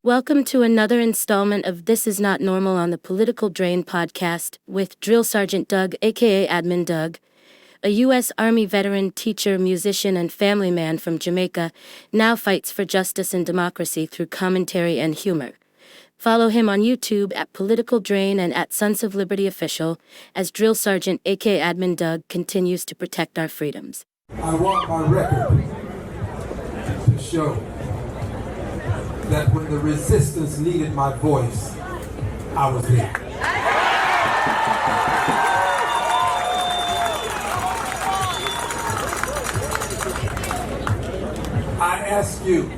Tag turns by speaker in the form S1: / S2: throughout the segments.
S1: Welcome to another installment of This Is Not Normal on the Political Drain podcast with Drill Sergeant Doug, aka Admin Doug, a U.S. Army veteran, teacher, musician, and family man from Jamaica, now fights for justice and democracy through commentary and humor. Follow him on YouTube at Political Drain and at Sons of Liberty Official as Drill Sergeant, aka Admin Doug, continues to protect our freedoms.
S2: I want my record to show that when the resistance needed my voice, I was there. I ask you,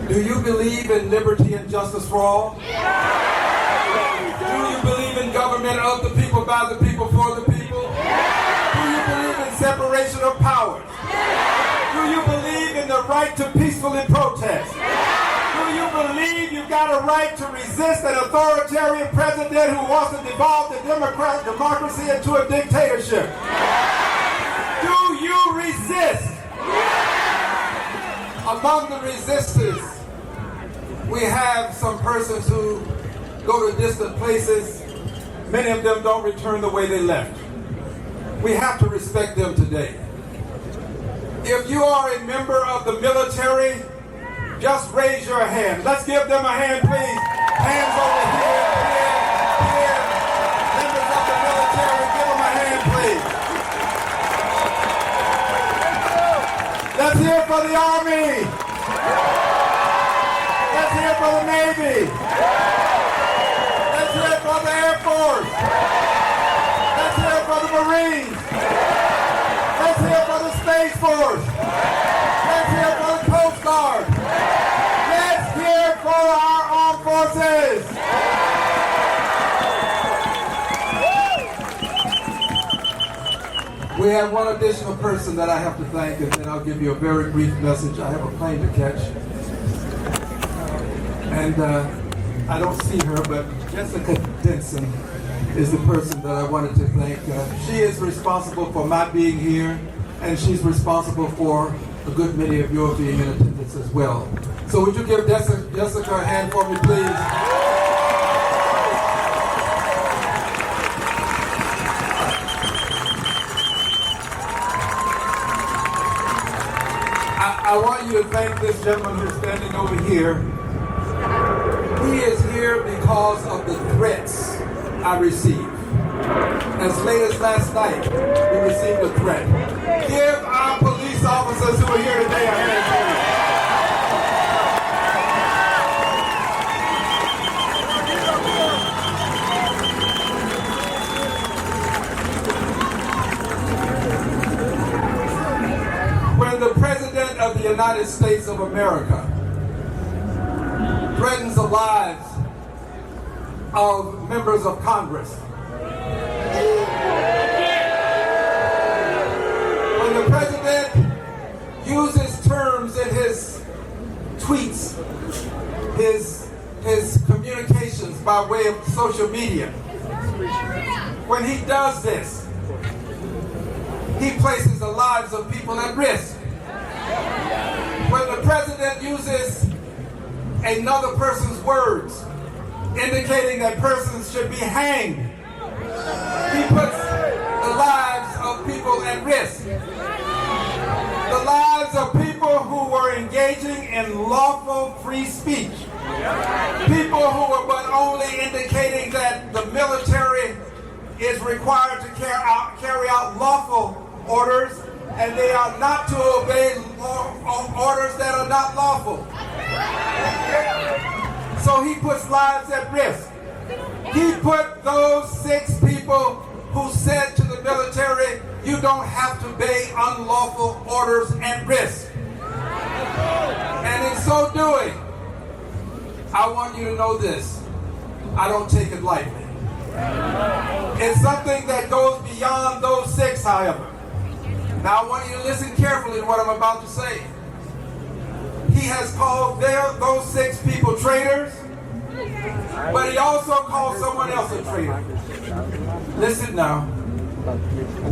S2: do you believe in liberty and justice for all? Do you believe in government of the people, by the people, for the people? Do you believe in separation of powers? Do you believe in the right to peacefully protest? Do you believe you've got a right to resist an authoritarian president who wants to devolve the democracy into a dictatorship? Do you resist? Among the resistors, we have some persons who go to distant places. Many of them don't return the way they left. We have to respect them today. If you are a member of the military, just raise your hand. Let's give them a hand, please. Hands over here, here. Members of the military, give them a hand, please. Let's hear for the Army. Let's hear for the Navy. Let's hear for the Air Force. Let's hear for the Marines. Let's hear for the Space Force. Let's hear for the Coast Guard. Let's hear for our armed forces. We have one additional person that I have to thank, and then I'll give you a very brief message. I have a plane to catch. And I don't see her, but Jessica Denson is the person that I wanted to thank. She is responsible for my being here, and she's responsible for a good many of your being in attendance as well. So would you give Jessica a hand for me, please? I want you to thank this gentleman who's standing over here. He is here because of the threats I received. As late as last night, we received a threat. Give our police officers who are here today a hand, please. When the President of the United States of America threatens the lives of members of Congress, when the President uses terms in his tweets, his communications by way of social media, when he does this, he places the lives of people at risk. When the President uses another person's words, indicating that persons should be hanged, he puts the lives of people at risk. The lives of people who were engaging in lawful free speech. People who were but only indicating that the military is required to carry out lawful orders, and they are not to obey orders that are not lawful. So he puts lives at risk. He put those 6 people who said to the military, you don't have to obey unlawful orders at risk. And in so doing, I want you to know this. I don't take it lightly. It's something that goes beyond those 6, however. Now I want you to listen carefully to what I'm about to say. He has called those 6 people traitors, but he also called someone else a traitor. Listen now.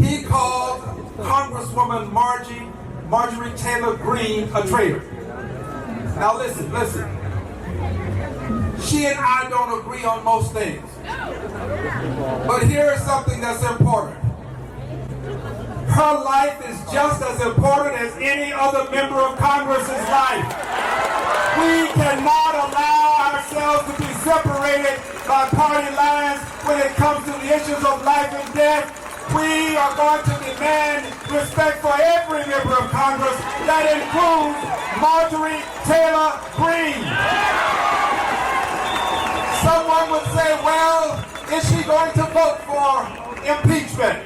S2: He called Congresswoman Marjorie Taylor Greene a traitor. Now listen. She and I don't agree on most things. But here is something that's important. Her life is just as important as any other member of Congress's life. We cannot allow ourselves to be separated by party lines when it comes to the issues of life and death. We are going to demand respect for every member of Congress. That includes Marjorie Taylor Greene. Someone would say, well, is she going to vote for impeachment?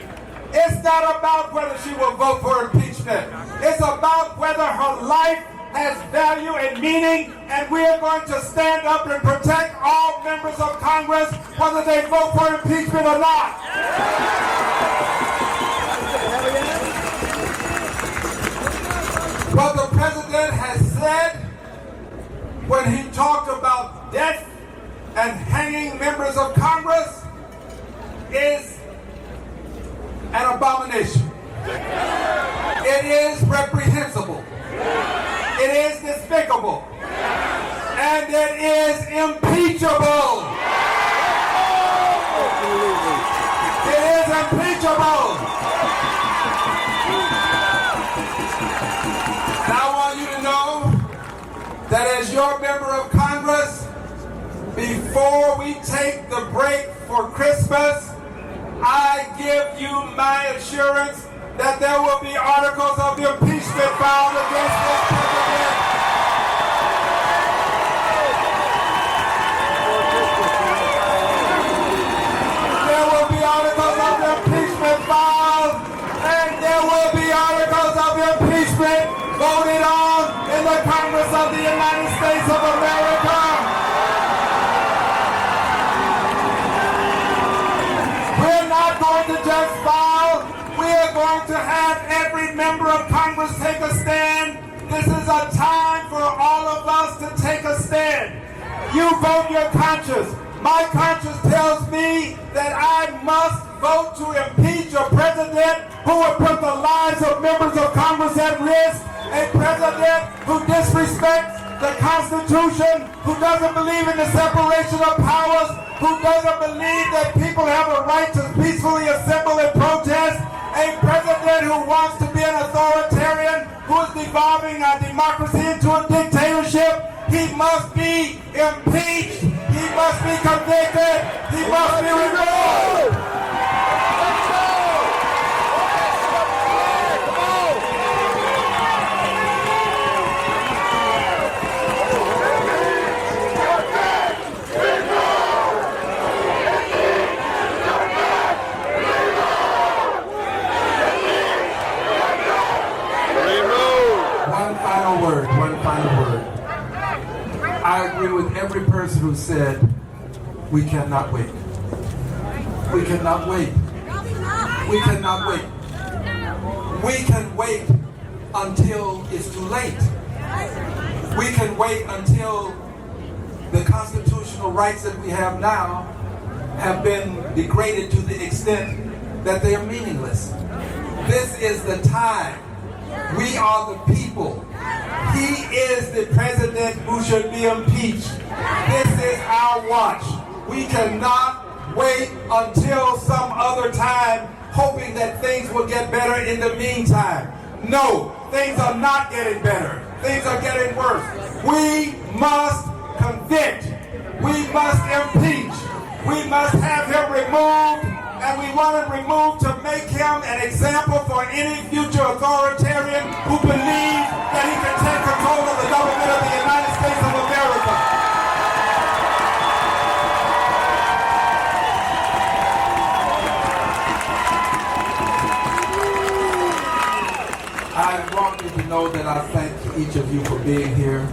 S2: It's not about whether she will vote for impeachment. It's about whether her life has value and meaning, and we are going to stand up and protect all members of Congress, whether they vote for impeachment or not. What the president has said when he talked about death and hanging members of Congress is an abomination. It is reprehensible. It is despicable. And it is impeachable. It is impeachable. And I want you to know that as your member of Congress, before we take the break for Christmas, I give you my assurance that there will be articles of impeachment filed against this president. There will be articles of impeachment filed, and there will be articles of impeachment voted on in the Congress of the United States of America. We're not going to just file. We are going to have every member of Congress take a stand. This is a time for all of us to take a stand. You vote your conscience. My conscience tells me that I must vote to impeach a president who would put the lives of members of Congress at risk, a president who disrespects the Constitution, who doesn't believe in the separation of powers, who doesn't believe that people have a right to peacefully assemble and protest, a president who wants to be an authoritarian, who is devolving our democracy into a dictatorship. He must be impeached. He must be convicted. He must be removed. One final word. I agree with every person who said we cannot wait. We cannot wait. We cannot wait. We can wait until it's too late. We can wait until the constitutional rights that we have now have been degraded to the extent that they are meaningless. This is the time. We are the people. He is the president who should be impeached. This is our watch. We cannot wait until some other time, hoping that things will get better in the meantime. No, things are not getting better. Things are getting worse. We must convict. We must impeach. We must have him removed. And we want him removed to make him an example for any future authoritarian who believes that he can take control of the government of the United States of America. I want you to know that I thank each of you for being here.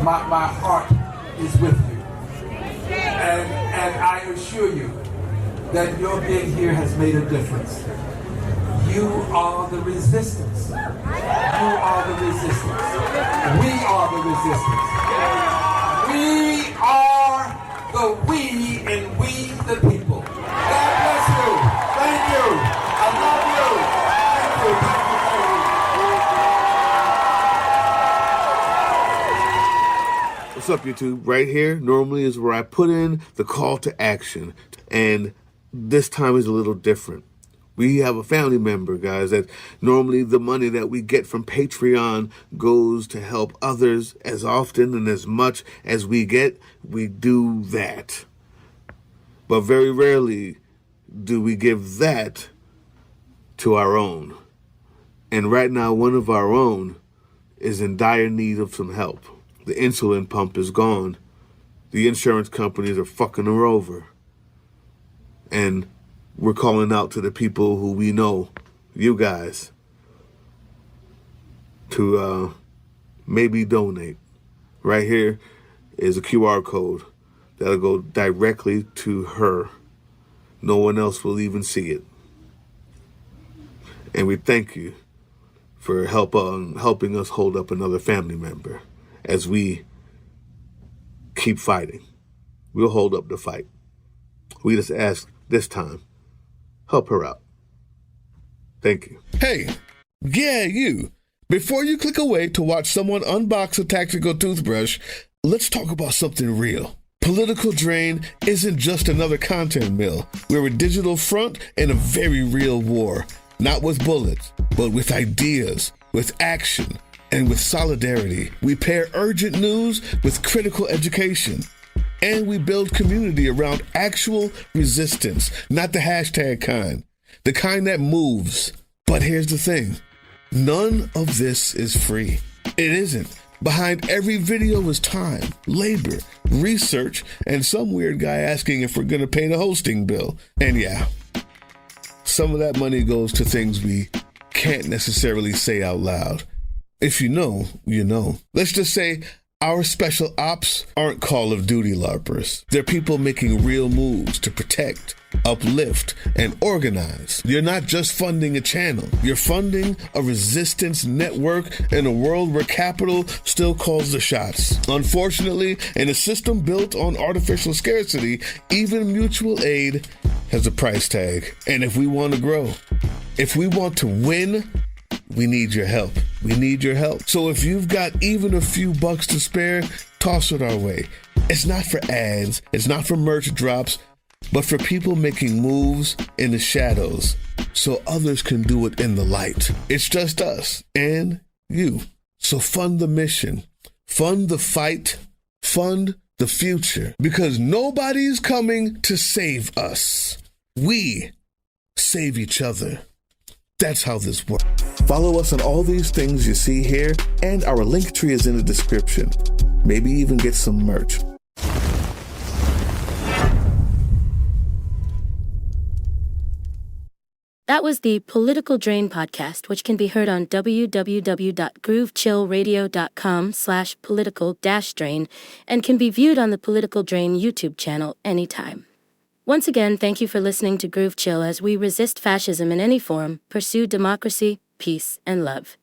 S2: My heart is with you. And I assure you, that your being here has made a difference. You are the resistance. You are the resistance. We are the resistance. We are the we and we the people. God bless you. Thank you. I love you. Thank you. Thank you.
S3: What's up? up, YouTube? Right here normally is where I put in the call to action. And this time is a little different. We have a family member, guys, that normally the money that we get from Patreon goes to help others as often and as much as we get, we do that. But very rarely do we give that to our own. And right now, one of our own is in dire need of some help. The insulin pump is gone. The insurance companies are fucking her over. And we're calling out to the people who we know, you guys, to maybe donate. Right here is a QR code that'll go directly to her. No one else will even see it. And we thank you for helping us hold up another family member as we keep fighting. We'll hold up the fight. We just ask this time, help her out. Thank you.
S4: Hey, yeah, you. Before you click away to watch someone unbox a tactical toothbrush, let's talk about something real. Political Drain isn't just another content mill. We're a digital front in a very real war. Not with bullets, but with ideas, with action, and with solidarity. We pair urgent news with critical education. And we build community around actual resistance, not the hashtag kind. The kind that moves. But here's the thing. None of this is free. It isn't. Behind every video is time, labor, research, and some weird guy asking if we're going to pay the hosting bill. And yeah, some of that money goes to things we can't necessarily say out loud. If you know, you know. Let's just say our special ops aren't Call of Duty LARPers. They're people making real moves to protect, uplift, and organize. You're not just funding a channel. You're funding a resistance network in a world where capital still calls the shots. Unfortunately, in a system built on artificial scarcity, even mutual aid has a price tag. And if we want to grow, if we want to win, we need your help. We need your help. So if you've got even a few bucks to spare, toss it our way. It's not for ads. It's not for merch drops, but for people making moves in the shadows so others can do it in the light. It's just us and you. So fund the mission, fund the fight, fund the future, because nobody's coming to save us. We save each other. That's how this works. Follow us on all these things you see here, and our link tree is in the description. Maybe even get some merch.
S1: That was the Political Drain podcast, which can be heard on www.groovechillradio.com/political-drain and can be viewed on the Political Drain YouTube channel anytime. Once again, thank you for listening to Groove Chill as we resist fascism in any form, pursue democracy, peace, and love.